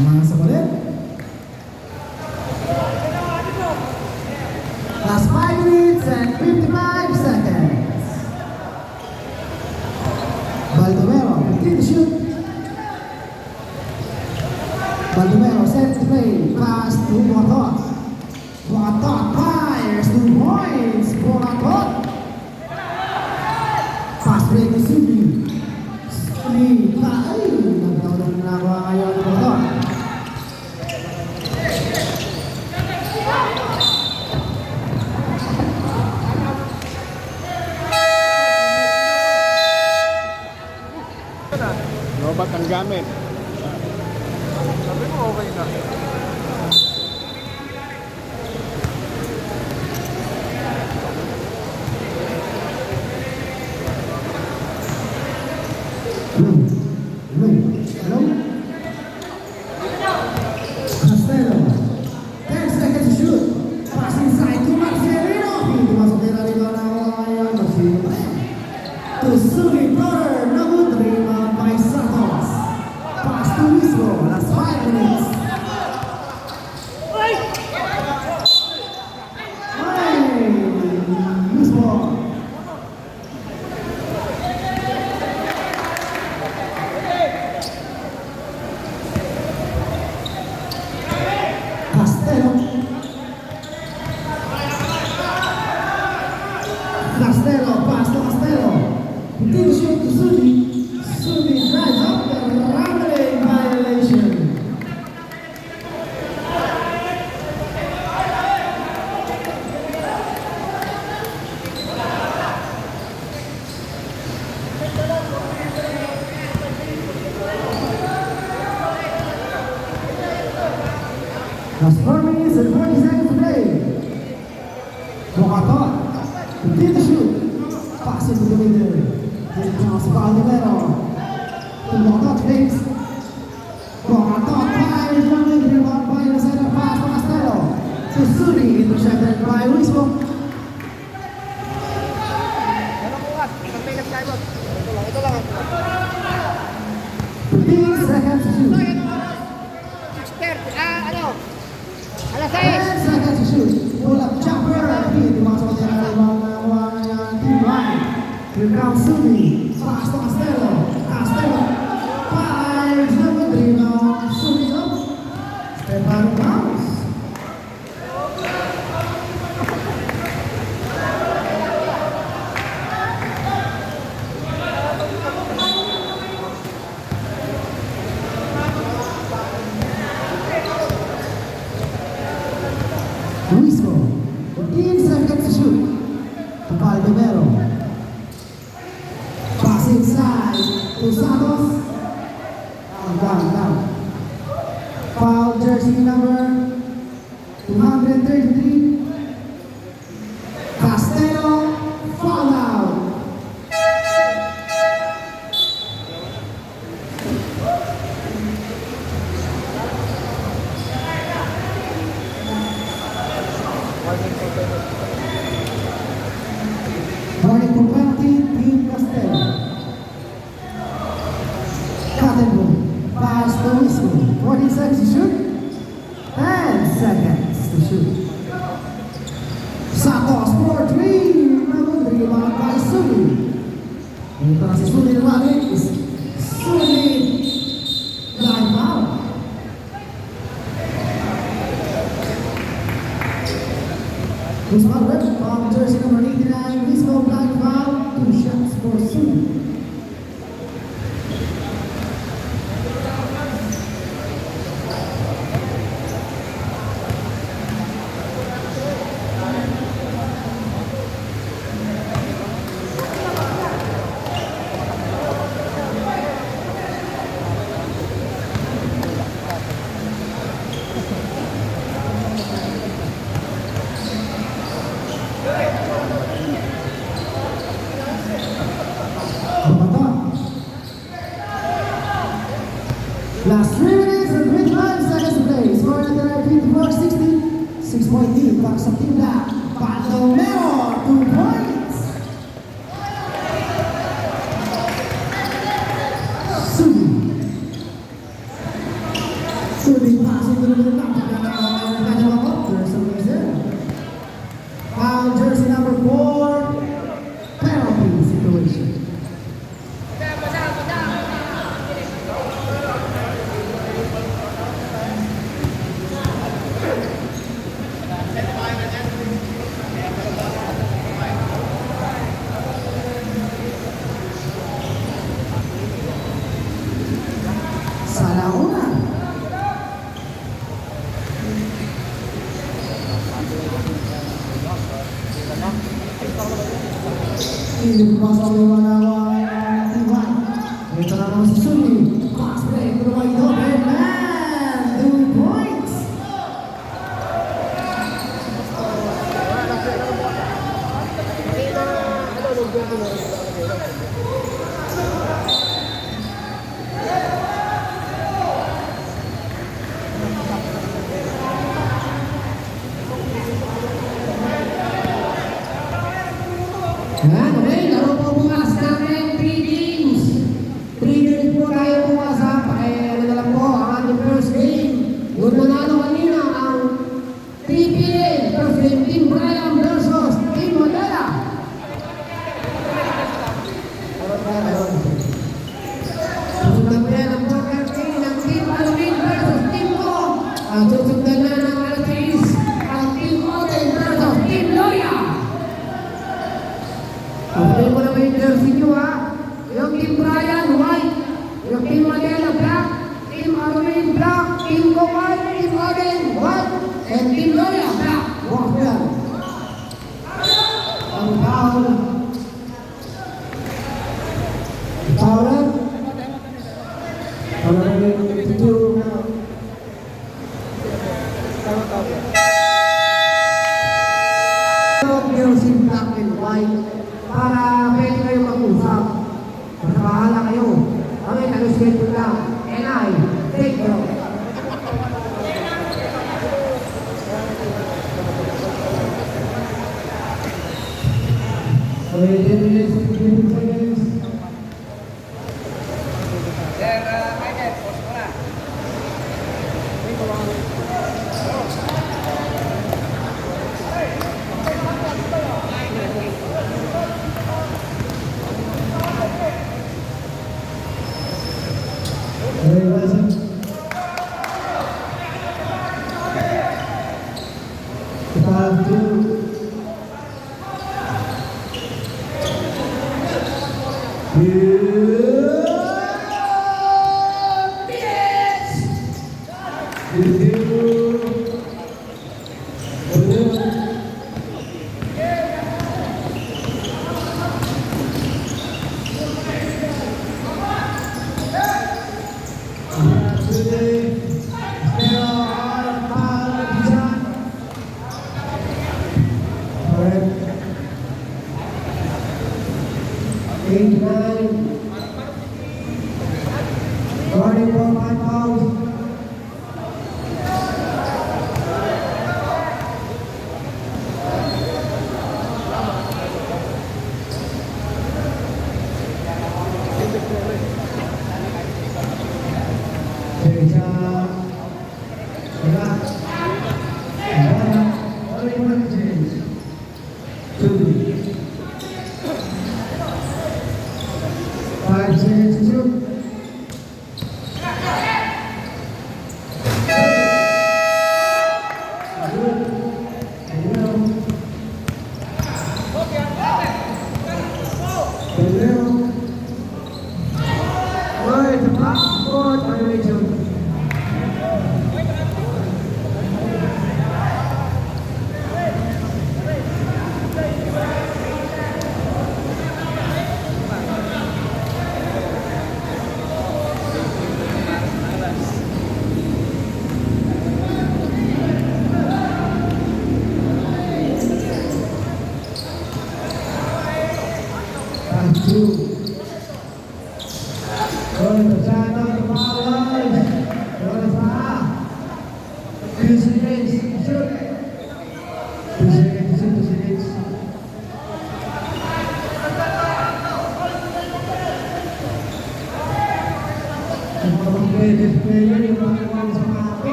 Masuk ulit. Last 5 minutes and 55 seconds. Baldomero, 15 to shoot. Baldomero sets the play. Pass to Bukatot. Bukatot fires 2 points. Bukatot. Fast break to Subi. Subi, ay, nagtawag na ako ngayon ni Bukatot. Lobat ang gamit. Sabi mo okay na. Castelo. Castelo, pass to Castelo. Continue shoot to Sudi. Sudi drives up the rambling violation. Last 4 minutes and 40 seconds to play. Bocatot. Continue to shoot. Pass into the middle. Here comes Valdemero. To Bocatot takes. Bocatot fires one way. Rebound by the center pass to Castelo. To Sudi. Intercepted by Wismo. Ano ko kas? Pag may nag-timeout. Ito lang. 15 seconds to shoot. 6:30. Ano? Alas 10 6. seconds to shoot. Pull up jumper. Dimasok din ang mga team line. Here comes Sudi. Pass to Castelo. Castelo. Fires number 3 now. Sudi up. Step out of bounds. Luismo, 15 seconds to shoot. To Valdemero. Pass inside to Santos. Down. Foul jersey number 233. Castelo, foul out. Running for penalty, Team Castelo. Cattenburg, pass to Wismo. 40 seconds to shoot. 10 seconds to shoot. Santos for 3. Namun rebound by Sudi. Ito na si Sudi naman. Sudi. Line out. Wismo red, foul jersey number 89. Wismo blind foul. 2 shots for Sudi. Last 3 minutes and 25 seconds to play. Score at the 54-60. 6-point lead para sa Team Black. Baldomero, 2 points. Sudi. Sudi passing to the middle. For some reason. Foul jersey number 4. Penalty situation. Salauna. Ini pasal yang mana Iwan. Ito na naman si Sudi. Pass break to the wide open man. 2 points. Yan, okay. Laro po bukas natin 3 games. 3 games po tayo bukas ha. Ano na lang po ang ating first game. Yung nanalo kanina ang 3PA versus Team Brian versus Team Modela. Susundan po yan ang 4 ng Team Halloween versus Team Ko. Susundan na ng alas 6 Team Odin, white, and Team Loya, black. Walk yan. Ang foul. Foul red. Foul red. Girls in black and white para pwede kayo mag-usap. Basta bahala kayo. Kami, nag-schedule lang. And I take you. Okay, 10 minutes, 15 seconds. Sir, Michael, post mo na. Okay, listen. Five, two. Eight, nine. Guarding for 5 fouls.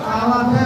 Our